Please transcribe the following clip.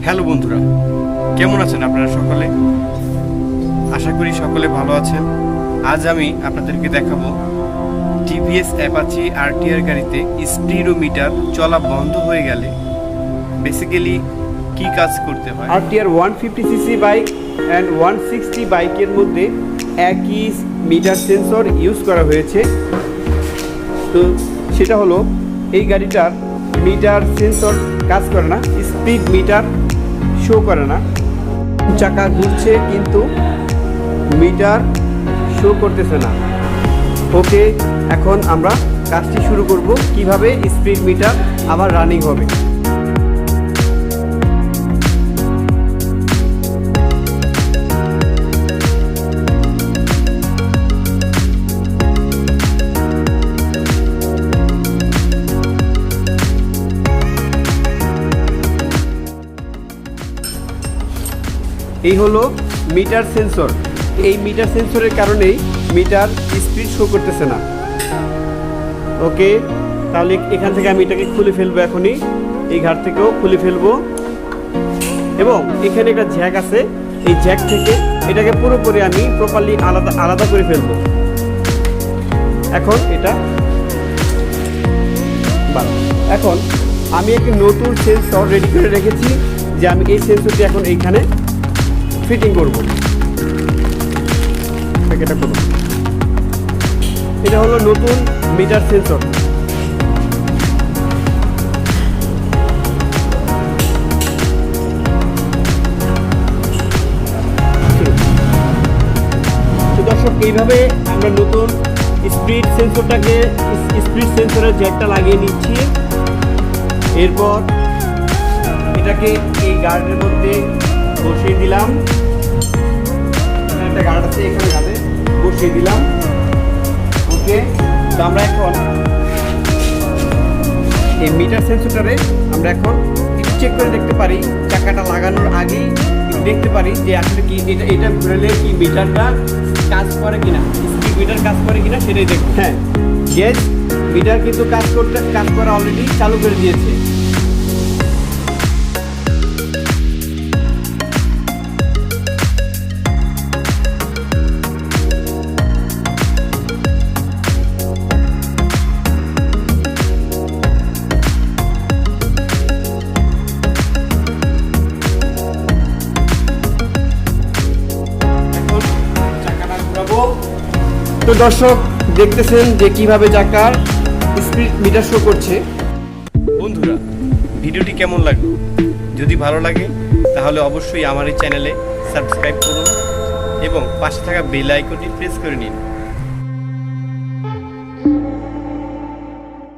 Hello বন্ধুরা, কেমন আছেন আপনারা সকলে? আশা করি সকলে ভালো আছেন। আজ আমি আপনাদেরকে দেখাবো টিভিএস অ্যাপাচি RTR গাড়িতে স্পিডোমিটার চলা বন্ধ হয়ে গেলে বেসিক্যালি কি কাজ করতে হয়। RTR 150cc বাইক অ্যান্ড 160 বাইকের মধ্যে একই মিটার সেন্সর ইউজ করা হয়েছে। তো সেটা হলো এই গাড়িটার মিটার সেন্সর কাজ করে না, স্পিড মিটার শো করে না। চাকা ঘুরছে কিন্তু মিটার শো করতেছে না। ওকে, এখন আমরা কাজটি শুরু করব কিভাবে স্পিড মিটার আবার রানিং হবে। এই হলো মিটার সেন্সর। এই মিটার সেন্সরের কারণেই মিটার স্পিড শো করতেছে না। ওকে, তাহলে এখান থেকে আমি এটাকে খুলে ফেলবো, এখনই এই ঘাট থেকেও খুলে ফেলবো। এবং এখানে একটা জ্যাক আছে, এই জ্যাক থেকে এটাকে পুরোপুরি আমি প্রপারলি আলাদা করে ফেলবো। এখন এটা এখন আমি একটি নতুন সেন্সর রেডি করে রেখেছি, যে আমি এই সেন্সরটি এখন এইখানে ফিটিং করব। এটা হলো নতুন মিটার সেন্সর। তো দর্শক, এইভাবে আমরা নতুন স্পিড সেন্সরের জ্যাকটা লাগিয়ে নিচ্ছি। এরপর এটাকে এই গার্ডের মধ্যে বসিয়ে দিলাম। একটা গার্ড আছে, এখানে গার্ডে বসিয়ে দিলাম। ওকে, তো আমরা এখন এই মিটার সেন্সরটারে আমরা এখন একটু চেক করে দেখতে পারি, চাকাটা লাগানোর আগেই দেখতে পারি যে আসলে কি এটা ঘুরলে কি মিটারটা কাজ করে কিনা, স্পিড মিটার কাজ করে কিনা সেটাই দেখব। হ্যাঁ, গ্যাস মিটার কিন্তু কাজ করা অলরেডি চালু করে দিয়েছে। তো দর্শক, দেখতেছেন যে কিভাবে চাকার স্পিড মিটার শো করছে। বন্ধুরা, ভিডিওটি কেমন লাগলো? যদি ভালো লাগে তাহলে অবশ্যই আমার এই চ্যানেলে সাবস্ক্রাইব করুন এবং পাশে থাকা বেল আইকনটি প্রেস করে নিন।